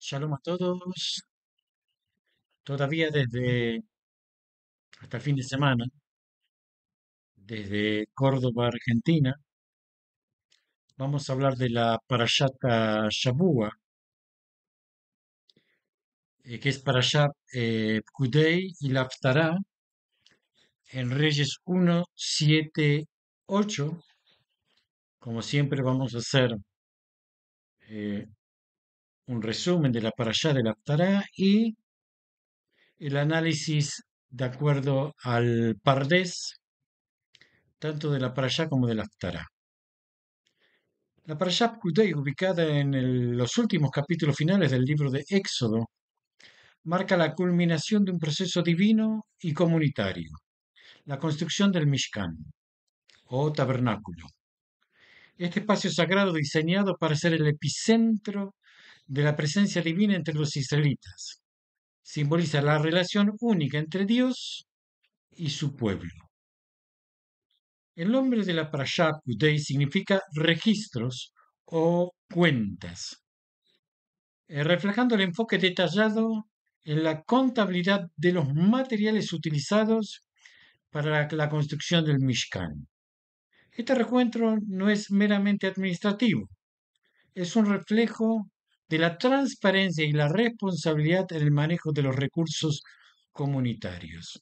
Shalom a todos. Todavía desde hasta el fin de semana, desde Córdoba, Argentina, vamos a hablar de la Parashata Shabua, que es Parashat Pkudei y la Haftará en Reyes 1, 7, 8. Como siempre, vamos a hacer eh, un resumen de la Parashá de la Haftará y el análisis de acuerdo al Pardés, tanto de la Parashá como de la Haftará. La Parashá Pkudei, ubicada en los últimos capítulos finales del libro de Éxodo, marca la culminación de un proceso divino y comunitario, la construcción del Mishkan, o tabernáculo. Este espacio sagrado diseñado para ser el epicentro de la presencia divina entre los israelitas, simboliza la relación única entre Dios y su pueblo. El nombre de la Parashá Pkudei significa registros o cuentas, reflejando el enfoque detallado en la contabilidad de los materiales utilizados para la construcción del Mishkan. Este recuento no es meramente administrativo, es un reflejo de la transparencia y la responsabilidad en el manejo de los recursos comunitarios.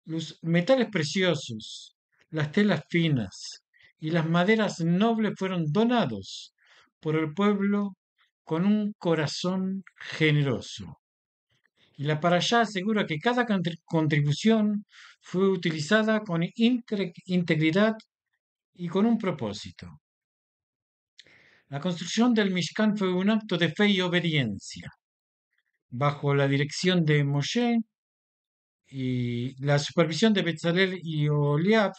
Los metales preciosos, las telas finas y las maderas nobles fueron donados por el pueblo con un corazón generoso. Y la Parashá asegura que cada contribución fue utilizada con integridad y con un propósito. La construcción del Mishkan fue un acto de fe y obediencia. Bajo la dirección de Moshe y la supervisión de Betzalel y Oliab,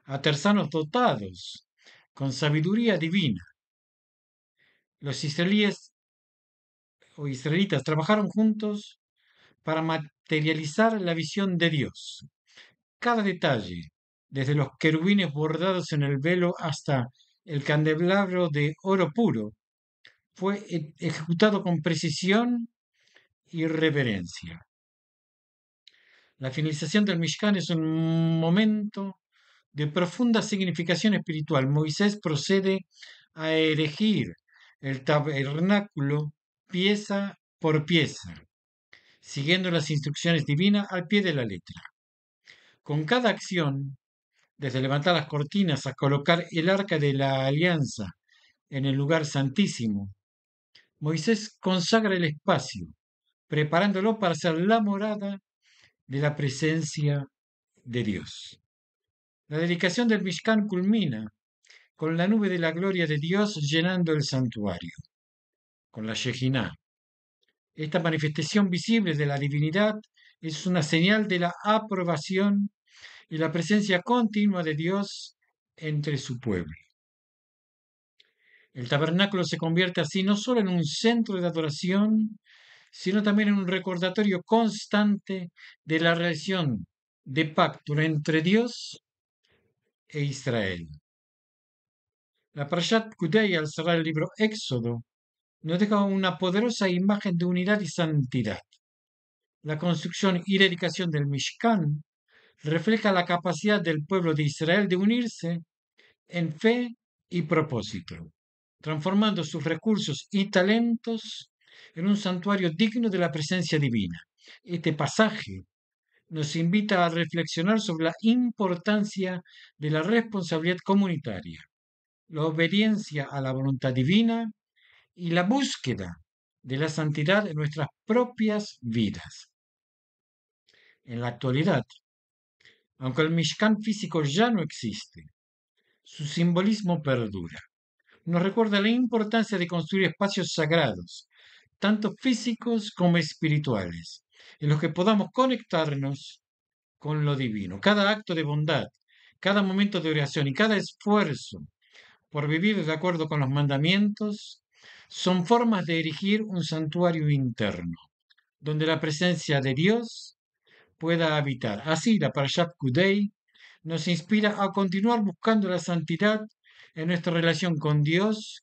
artesanos dotados con sabiduría divina, los israelitas trabajaron juntos para materializar la visión de Dios. Cada detalle, desde los querubines bordados en el velo hasta el candelabro de oro puro, fue ejecutado con precisión y reverencia. La finalización del Mishkan es un momento de profunda significación espiritual. Moisés procede a erigir el tabernáculo pieza por pieza, siguiendo las instrucciones divinas al pie de la letra. Con cada acción, desde levantar las cortinas a colocar el arca de la alianza en el lugar santísimo, Moisés consagra el espacio, preparándolo para ser la morada de la presencia de Dios. La dedicación del Mishkan culmina con la nube de la gloria de Dios llenando el santuario, con la Shejinah. Esta manifestación visible de la divinidad es una señal de la aprobación y la presencia continua de Dios entre su pueblo. El tabernáculo se convierte así no solo en un centro de adoración, sino también en un recordatorio constante de la relación de pacto entre Dios e Israel. La Parashat Pkudei, al cerrar el libro Éxodo, nos deja una poderosa imagen de unidad y santidad. La construcción y dedicación del Mishkan refleja la capacidad del pueblo de Israel de unirse en fe y propósito, transformando sus recursos y talentos en un santuario digno de la presencia divina. Este pasaje nos invita a reflexionar sobre la importancia de la responsabilidad comunitaria, la obediencia a la voluntad divina y la búsqueda de la santidad en nuestras propias vidas. En la actualidad, aunque el Mishkan físico ya no existe, su simbolismo perdura. Nos recuerda la importancia de construir espacios sagrados, tanto físicos como espirituales, en los que podamos conectarnos con lo divino. Cada acto de bondad, cada momento de oración y cada esfuerzo por vivir de acuerdo con los mandamientos son formas de erigir un santuario interno, donde la presencia de Dios pueda habitar. Así, la Parashat Pkudei nos inspira a continuar buscando la santidad en nuestra relación con Dios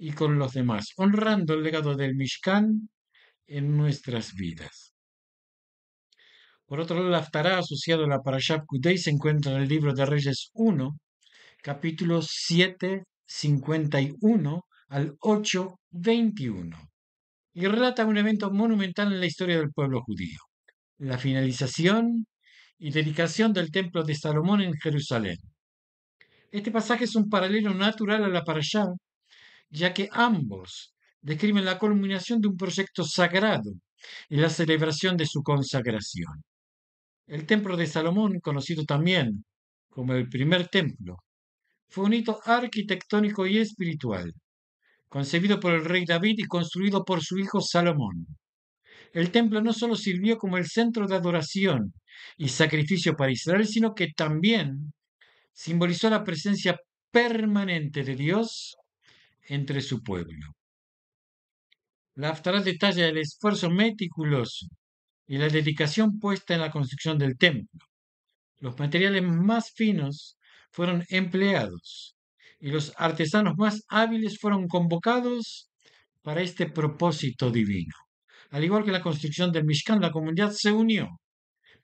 y con los demás, honrando el legado del Mishkan en nuestras vidas. Por otro lado, el Haftará asociado a la Parashat Kudei se encuentra en el libro de Reyes 1, capítulos 7, 51 al 8, 21, y relata un evento monumental en la historia del pueblo judío, la finalización y dedicación del templo de Salomón en Jerusalén. Este pasaje es un paralelo natural a la Parashá, ya que ambos describen la culminación de un proyecto sagrado y la celebración de su consagración. El templo de Salomón, conocido también como el primer templo, fue un hito arquitectónico y espiritual, concebido por el rey David y construido por su hijo Salomón. El templo no solo sirvió como el centro de adoración y sacrificio para Israel, sino que también simbolizó la presencia permanente de Dios entre su pueblo. La Haftará detalla el esfuerzo meticuloso y la dedicación puesta en la construcción del templo. Los materiales más finos fueron empleados y los artesanos más hábiles fueron convocados para este propósito divino. Al igual que la construcción del Mishkan, la comunidad se unió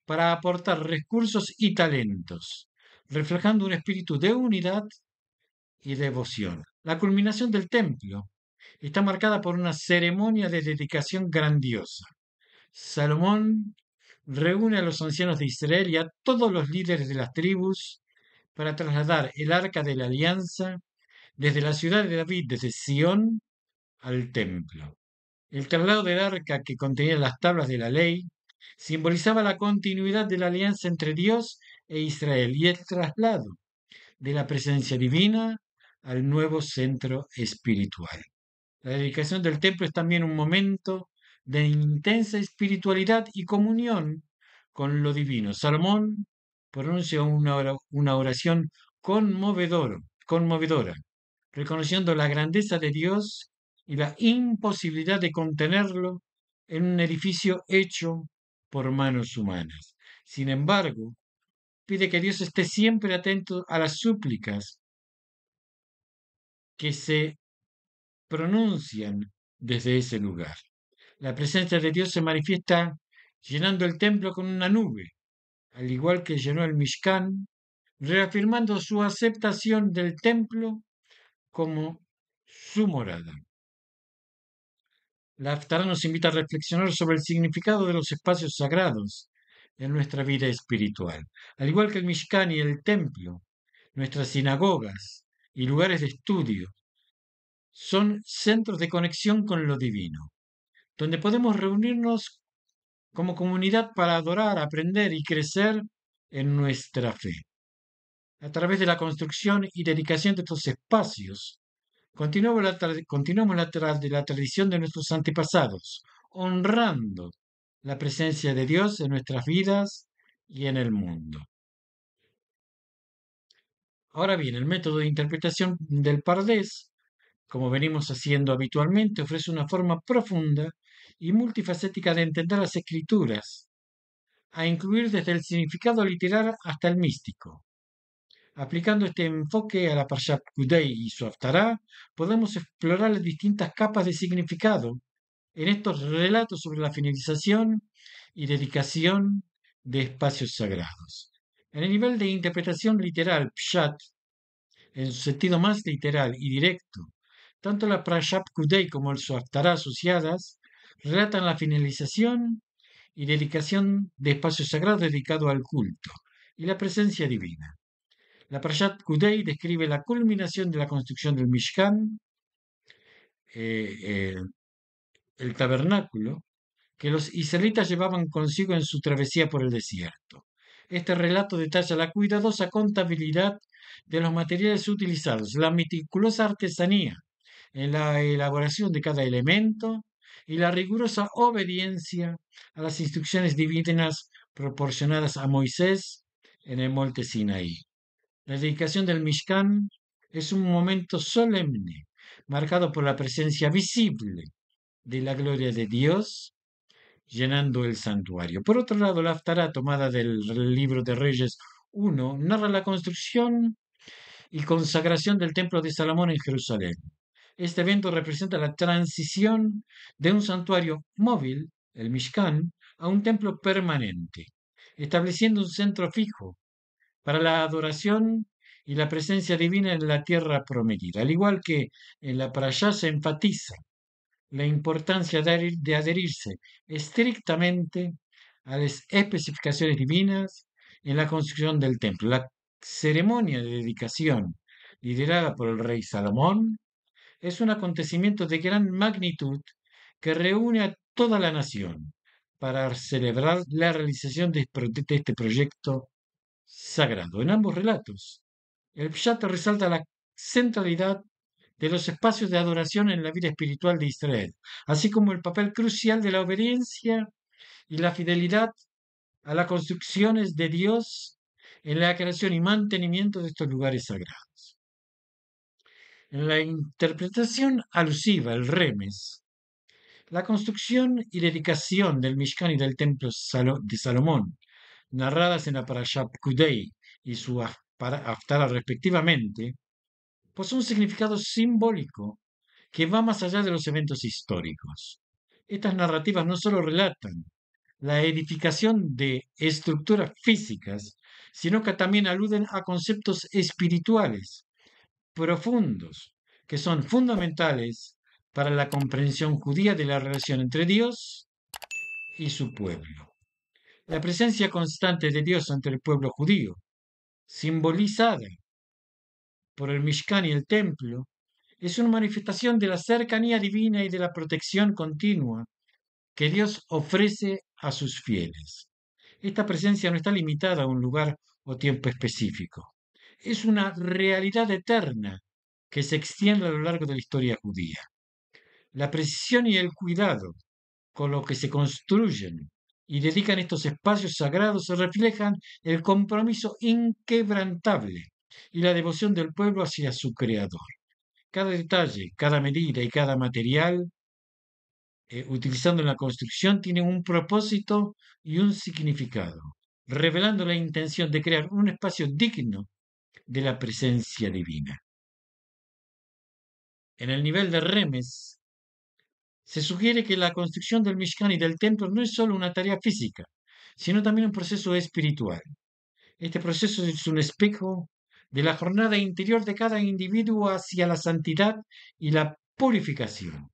para aportar recursos y talentos, reflejando un espíritu de unidad y devoción. La culminación del templo está marcada por una ceremonia de dedicación grandiosa. Salomón reúne a los ancianos de Israel y a todos los líderes de las tribus para trasladar el arca de la alianza desde la ciudad de David, desde Sión, al templo. El traslado del arca que contenía las tablas de la ley simbolizaba la continuidad de la alianza entre Dios e Israel y el traslado de la presencia divina al nuevo centro espiritual. La dedicación del templo es también un momento de intensa espiritualidad y comunión con lo divino. Salomón pronuncia una oración conmovedora, reconociendo la grandeza de Dios y la imposibilidad de contenerlo en un edificio hecho por manos humanas. Sin embargo, pide que Dios esté siempre atento a las súplicas que se pronuncian desde ese lugar. La presencia de Dios se manifiesta llenando el templo con una nube, al igual que llenó el Mishkan, reafirmando su aceptación del templo como su morada. La Haftará nos invita a reflexionar sobre el significado de los espacios sagrados en nuestra vida espiritual. Al igual que el Mishkan y el templo, nuestras sinagogas y lugares de estudio son centros de conexión con lo divino, donde podemos reunirnos como comunidad para adorar, aprender y crecer en nuestra fe. A través de la construcción y dedicación de estos espacios, continuamos la tradición de nuestros antepasados, honrando la presencia de Dios en nuestras vidas y en el mundo. Ahora bien, el método de interpretación del Pardés, como venimos haciendo habitualmente, ofrece una forma profunda y multifacética de entender las escrituras, a incluir desde el significado literal hasta el místico. Aplicando este enfoque a la Parshat Kudei y su Haftará, podemos explorar las distintas capas de significado en estos relatos sobre la finalización y dedicación de espacios sagrados. En el nivel de interpretación literal, Pshat, en su sentido más literal y directo, tanto la Parshat Kudei como el Haftará asociadas relatan la finalización y dedicación de espacios sagrados dedicados al culto y la presencia divina. La Parashat Kudei describe la culminación de la construcción del Mishkan, eh, eh, el tabernáculo, que los israelitas llevaban consigo en su travesía por el desierto. Este relato detalla la cuidadosa contabilidad de los materiales utilizados, la meticulosa artesanía en la elaboración de cada elemento y la rigurosa obediencia a las instrucciones divinas proporcionadas a Moisés en el monte Sinaí. La dedicación del Mishkan es un momento solemne, marcado por la presencia visible de la gloria de Dios llenando el santuario. Por otro lado, la Haftará, tomada del libro de Reyes 1, narra la construcción y consagración del templo de Salomón en Jerusalén. Este evento representa la transición de un santuario móvil, el Mishkan, a un templo permanente, estableciendo un centro fijo para la adoración y la presencia divina en la tierra prometida. Al igual que en la Parashá se enfatiza la importancia de adherirse estrictamente a las especificaciones divinas en la construcción del templo. La ceremonia de dedicación, liderada por el rey Salomón, es un acontecimiento de gran magnitud que reúne a toda la nación para celebrar la realización de este proyecto sagrado. En ambos relatos, el Pshat resalta la centralidad de los espacios de adoración en la vida espiritual de Israel, así como el papel crucial de la obediencia y la fidelidad a las construcciones de Dios en la creación y mantenimiento de estos lugares sagrados. En la interpretación alusiva, el remes, la construcción y dedicación del Mishkan y del templo de Salomón, narradas en la Parashat Kudei y su Haftarah respectivamente, posee un significado simbólico que va más allá de los eventos históricos. Estas narrativas no solo relatan la edificación de estructuras físicas, sino que también aluden a conceptos espirituales profundos que son fundamentales para la comprensión judía de la relación entre Dios y su pueblo. La presencia constante de Dios ante el pueblo judío, simbolizada por el Mishkan y el templo, es una manifestación de la cercanía divina y de la protección continua que Dios ofrece a sus fieles. Esta presencia no está limitada a un lugar o tiempo específico. Es una realidad eterna que se extiende a lo largo de la historia judía. La precisión y el cuidado con lo que se construyen y dedican estos espacios sagrados se reflejan el compromiso inquebrantable y la devoción del pueblo hacia su Creador. Cada detalle, cada medida y cada material utilizando en la construcción tiene un propósito y un significado, revelando la intención de crear un espacio digno de la presencia divina. En el nivel de remes, se sugiere que la construcción del Mishkan y del templo no es solo una tarea física, sino también un proceso espiritual. Este proceso es un espejo de la jornada interior de cada individuo hacia la santidad y la purificación.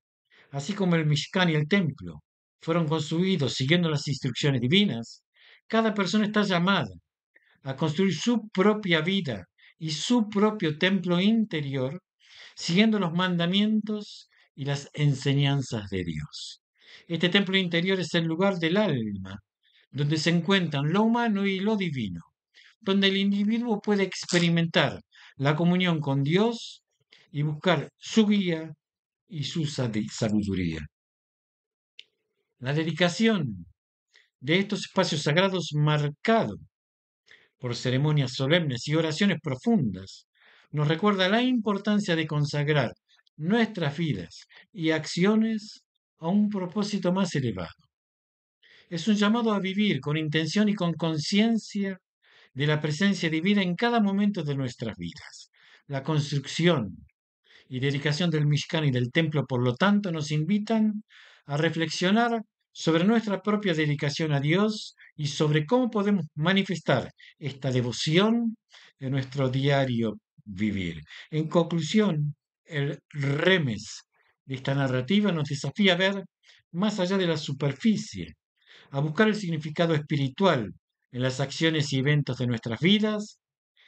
Así como el Mishkan y el templo fueron construidos siguiendo las instrucciones divinas, cada persona está llamada a construir su propia vida y su propio templo interior, siguiendo los mandamientos y las enseñanzas de Dios. Este templo interior es el lugar del alma, donde se encuentran lo humano y lo divino, donde el individuo puede experimentar la comunión con Dios y buscar su guía y su sabiduría. La dedicación de estos espacios sagrados marcado por ceremonias solemnes y oraciones profundas nos recuerda la importancia de consagrar nuestras vidas y acciones a un propósito más elevado. Es un llamado a vivir con intención y con conciencia de la presencia divina en cada momento de nuestras vidas. La construcción y dedicación del Mishkan y del templo, por lo tanto, nos invitan a reflexionar sobre nuestra propia dedicación a Dios y sobre cómo podemos manifestar esta devoción en nuestro diario vivir. En conclusión, el remes de esta narrativa nos desafía a ver más allá de la superficie, a buscar el significado espiritual en las acciones y eventos de nuestras vidas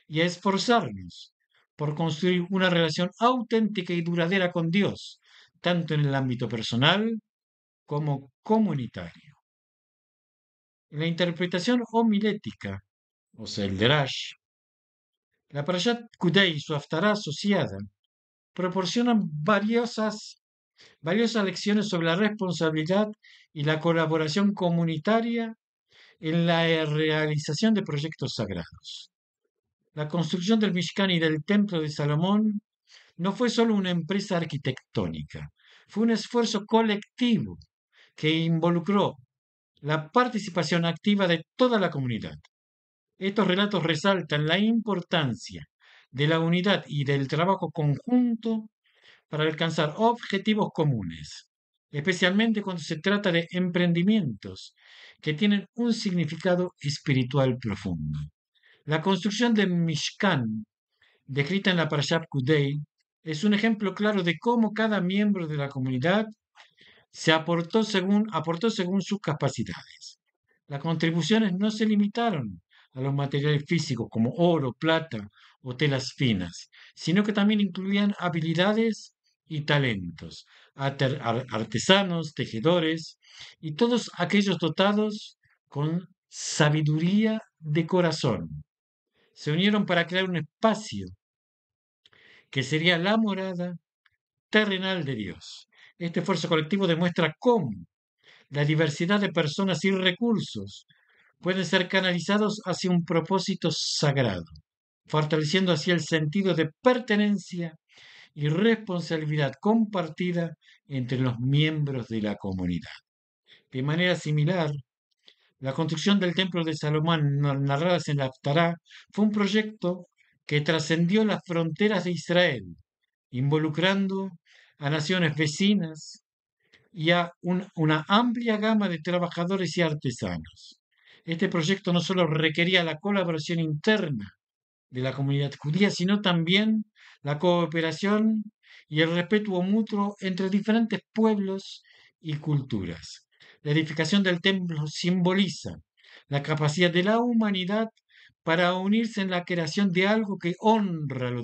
y a esforzarnos por construir una relación auténtica y duradera con Dios, tanto en el ámbito personal como comunitario. En la interpretación homilética, o sea, el Derash, la Parashat Kudei y su Haftarah asociada proporcionan valiosas lecciones sobre la responsabilidad y la colaboración comunitaria en la realización de proyectos sagrados. La construcción del Mishkan y del Templo de Salomón no fue solo una empresa arquitectónica, fue un esfuerzo colectivo que involucró la participación activa de toda la comunidad. Estos relatos resaltan la importancia de la unidad y del trabajo conjunto para alcanzar objetivos comunes, especialmente cuando se trata de emprendimientos que tienen un significado espiritual profundo. La construcción del Mishkan, descrita en la Parashat Kudei, es un ejemplo claro de cómo cada miembro de la comunidad aportó según sus capacidades. Las contribuciones no se limitaron a los materiales físicos como oro, plata o telas finas, sino que también incluían habilidades y talentos, artesanos, tejedores y todos aquellos dotados con sabiduría de corazón. Se unieron para crear un espacio que sería la morada terrenal de Dios. Este esfuerzo colectivo demuestra cómo la diversidad de personas y recursos pueden ser canalizados hacia un propósito sagrado, fortaleciendo así el sentido de pertenencia y responsabilidad compartida entre los miembros de la comunidad. De manera similar, la construcción del templo de Salomón narradas en la Haftará fue un proyecto que trascendió las fronteras de Israel, involucrando a naciones vecinas y a una amplia gama de trabajadores y artesanos. Este proyecto no solo requería la colaboración interna de la comunidad judía, sino también la cooperación y el respeto mutuo entre diferentes pueblos y culturas. La edificación del templo simboliza la capacidad de la humanidad para unirse en la creación de algo que honra lo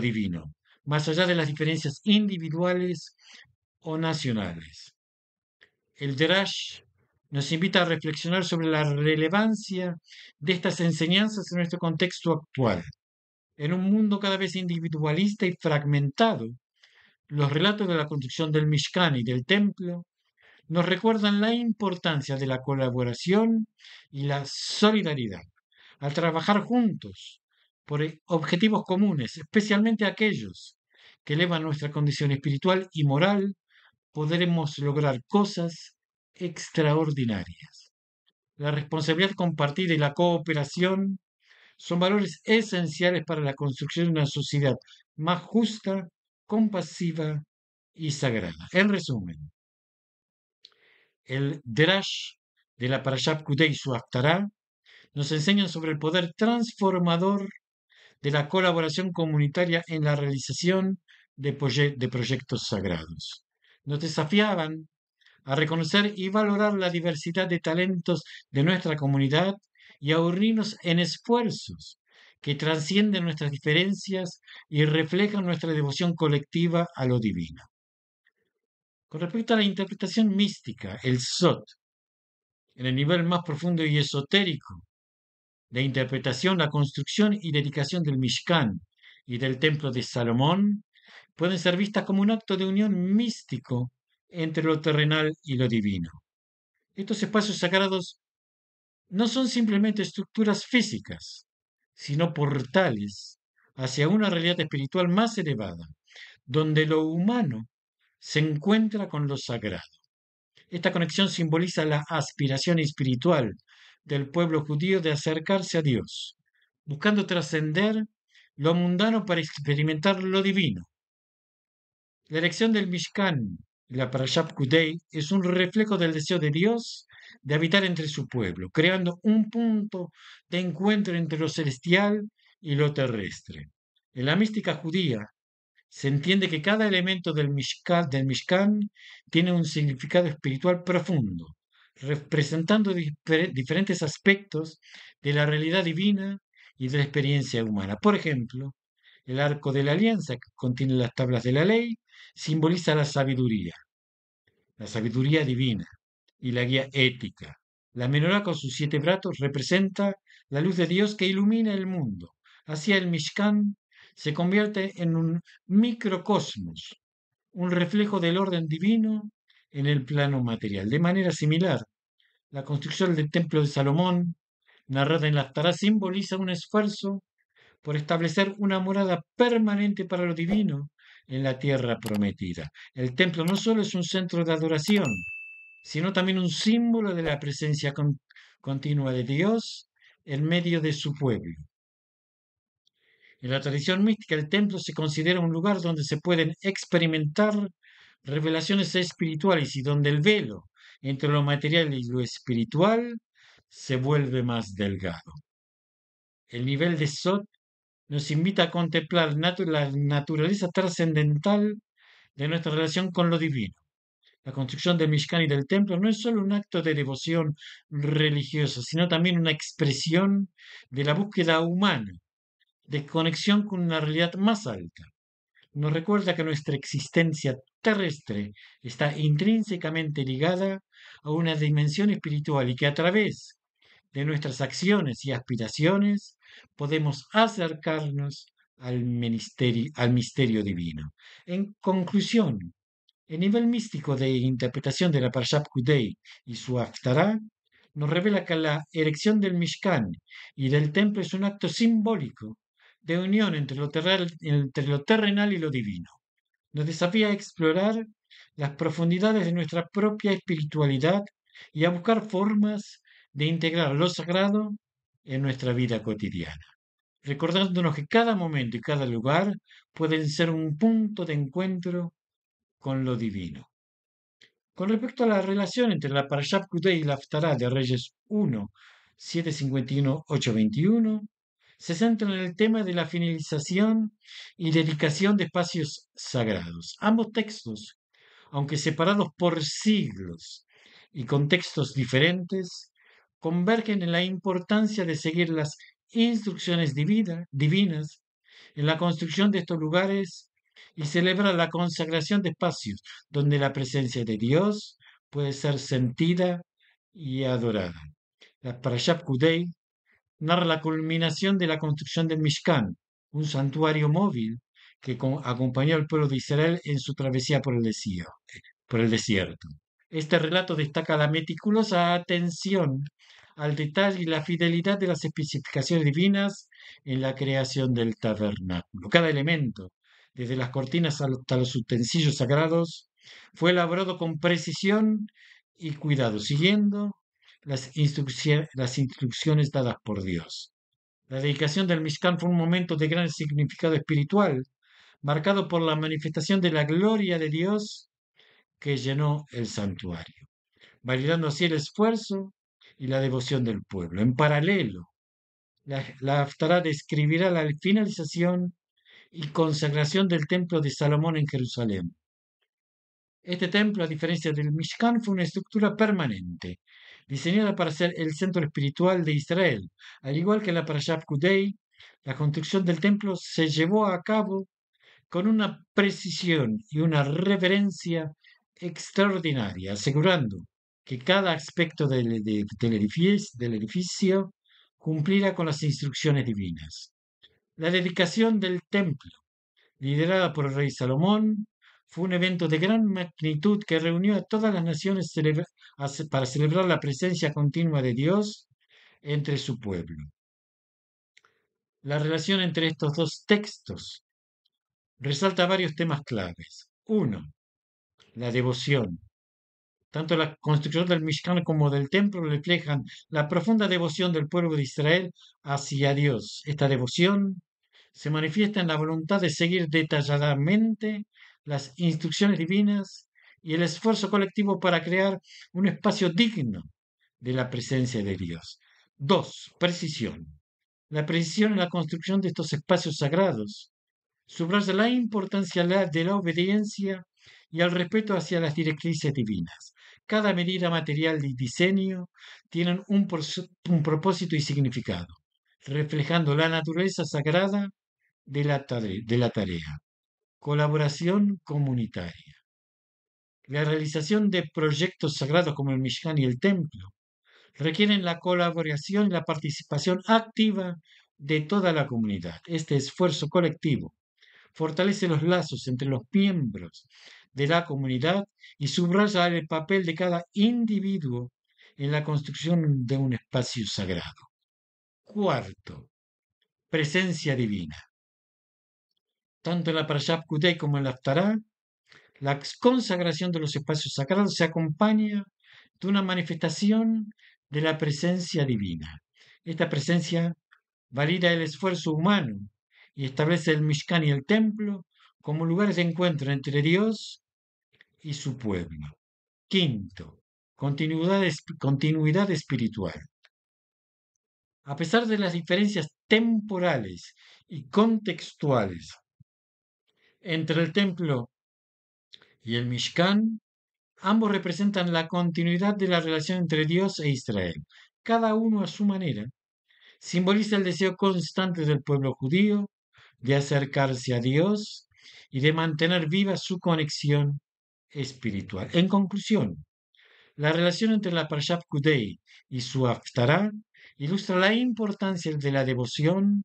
divino, más allá de las diferencias individuales o nacionales. El Derash nos invita a reflexionar sobre la relevancia de estas enseñanzas en nuestro contexto actual. En un mundo cada vez individualista y fragmentado, los relatos de la construcción del Mishkan y del templo nos recuerdan la importancia de la colaboración y la solidaridad. Al trabajar juntos por objetivos comunes, especialmente aquellos que elevan nuestra condición espiritual y moral, podremos lograr cosas extraordinarias. La responsabilidad compartida y la cooperación son valores esenciales para la construcción de una sociedad más justa, compasiva y sagrada. En resumen, el Drash de la Parashat Kudei y su Haftará nos enseñan sobre el poder transformador de la colaboración comunitaria en la realización de proyectos sagrados. Nos desafiaban a reconocer y valorar la diversidad de talentos de nuestra comunidad y a unirnos en esfuerzos que trascienden nuestras diferencias y reflejan nuestra devoción colectiva a lo divino. Con respecto a la interpretación mística, el Sot, en el nivel más profundo y esotérico de interpretación, la construcción y dedicación del Mishkan y del Templo de Salomón pueden ser vistas como un acto de unión místico entre lo terrenal y lo divino. Estos espacios sagrados no son simplemente estructuras físicas, sino portales hacia una realidad espiritual más elevada, donde lo humano se encuentra con lo sagrado. Esta conexión simboliza la aspiración espiritual del pueblo judío de acercarse a Dios, buscando trascender lo mundano para experimentar lo divino. La elección del Mishkan y la Parashat Kudei es un reflejo del deseo de Dios de habitar entre su pueblo, creando un punto de encuentro entre lo celestial y lo terrestre. En la mística judía se entiende que cada elemento del Mishkan tiene un significado espiritual profundo, representando diferentes aspectos de la realidad divina y de la experiencia humana. Por ejemplo, el arco de la alianza, que contiene las tablas de la ley, simboliza la sabiduría divina y la guía ética. La menorá con sus 7 brazos representa la luz de Dios que ilumina el mundo. Así el Mishkan se convierte en un microcosmos, un reflejo del orden divino en el plano material. De manera similar, la construcción del Templo de Salomón, narrada en la Tará, simboliza un esfuerzo por establecer una morada permanente para lo divino en la tierra prometida. El templo no solo es un centro de adoración, sino también un símbolo de la presencia continua de Dios en medio de su pueblo. En la tradición mística, el templo se considera un lugar donde se pueden experimentar revelaciones espirituales y donde el velo entre lo material y lo espiritual se vuelve más delgado. El nivel de Sot nos invita a contemplar la naturaleza trascendental de nuestra relación con lo divino. La construcción del Mishkan y del templo no es solo un acto de devoción religiosa, sino también una expresión de la búsqueda humana, de conexión con una realidad más alta. Nos recuerda que nuestra existencia terrestre está intrínsecamente ligada a una dimensión espiritual y que a través de nuestras acciones y aspiraciones podemos acercarnos al misterio divino. En conclusión, el nivel místico de interpretación de la Parshat Kudei y su Haftará nos revela que la erección del Mishkan y del templo es un acto simbólico de unión entre lo terrenal y lo divino. Nos desafía a explorar las profundidades de nuestra propia espiritualidad y a buscar formas de integrar lo sagrado en nuestra vida cotidiana, recordándonos que cada momento y cada lugar pueden ser un punto de encuentro con lo divino. Con respecto a la relación entre la Parashat Kudei y la Haftará de Reyes 1, 7:51-8:21, se centra en el tema de la finalización y dedicación de espacios sagrados. Ambos textos, aunque separados por siglos y contextos diferentes, convergen en la importancia de seguir las instrucciones divinas en la construcción de estos lugares y celebra la consagración de espacios donde la presencia de Dios puede ser sentida y adorada. La Parashat Kudei narra la culminación de la construcción del Mishkan, un santuario móvil que acompañó al pueblo de Israel en su travesía por el desierto. Este relato destaca la meticulosa atención al detalle y la fidelidad de las especificaciones divinas en la creación del tabernáculo. Cada elemento, desde las cortinas hasta los utensilios sagrados, fue elaborado con precisión y cuidado, siguiendo las instrucciones dadas por Dios. La dedicación del Mishkan fue un momento de gran significado espiritual, marcado por la manifestación de la gloria de Dios que llenó el santuario, validando así el esfuerzo y la devoción del pueblo. En paralelo, la Haftará describirá la finalización y consagración del templo de Salomón en Jerusalén. Este templo, a diferencia del Mishkan, fue una estructura permanente, diseñada para ser el centro espiritual de Israel. Al igual que la Parashat Kudei, la construcción del templo se llevó a cabo con una precisión y una reverencia extraordinaria, asegurando que cada aspecto del edificio cumpliera con las instrucciones divinas. La dedicación del templo, liderada por el rey Salomón, fue un evento de gran magnitud que reunió a todas las naciones para celebrar la presencia continua de Dios entre su pueblo. La relación entre estos dos textos resalta varios temas claves. Uno, la devoción. Tanto la construcción del Mishkan como del templo reflejan la profunda devoción del pueblo de Israel hacia Dios. Esta devoción se manifiesta en la voluntad de seguir detalladamente las instrucciones divinas y el esfuerzo colectivo para crear un espacio digno de la presencia de Dios. Dos, precisión. La precisión en la construcción de estos espacios sagrados subraya la importancia de la obediencia y el respeto hacia las directrices divinas. Cada medida material y diseño tienen un propósito y significado, reflejando la naturaleza sagrada de la tarea. Colaboración comunitaria. La realización de proyectos sagrados como el Mishkan y el templo requieren la colaboración y la participación activa de toda la comunidad. Este esfuerzo colectivo fortalece los lazos entre los miembros de la comunidad y subraya el papel de cada individuo en la construcción de un espacio sagrado. Cuarto, presencia divina. Tanto en la Parashat Kudei como en la Haftará, la consagración de los espacios sagrados se acompaña de una manifestación de la presencia divina. Esta presencia valida el esfuerzo humano y establece el Mishkan y el templo como lugares de encuentro entre Dios y su pueblo. Quinto, continuidad espiritual. A pesar de las diferencias temporales y contextuales entre el templo y el Mishkan, ambos representan la continuidad de la relación entre Dios e Israel. Cada uno a su manera simboliza el deseo constante del pueblo judío de acercarse a Dios y de mantener viva su conexión espiritual. En conclusión, la relación entre la Parshat Kudei y su Haftarah ilustra la importancia de la devoción,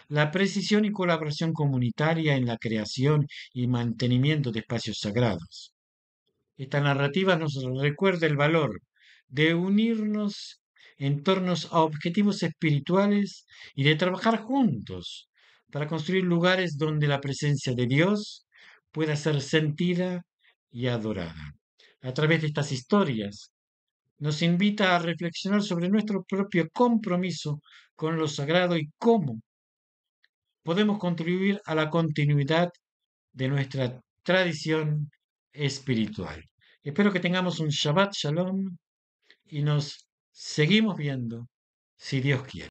la precisión y colaboración comunitaria en la creación y mantenimiento de espacios sagrados. Esta narrativa nos recuerda el valor de unirnos en torno a objetivos espirituales y de trabajar juntos para construir lugares donde la presencia de Dios pueda ser sentida y adorada. A través de estas historias, nos invita a reflexionar sobre nuestro propio compromiso con lo sagrado y cómo podemos contribuir a la continuidad de nuestra tradición espiritual. Espero que tengamos un Shabbat Shalom y nos seguimos viendo si Dios quiere.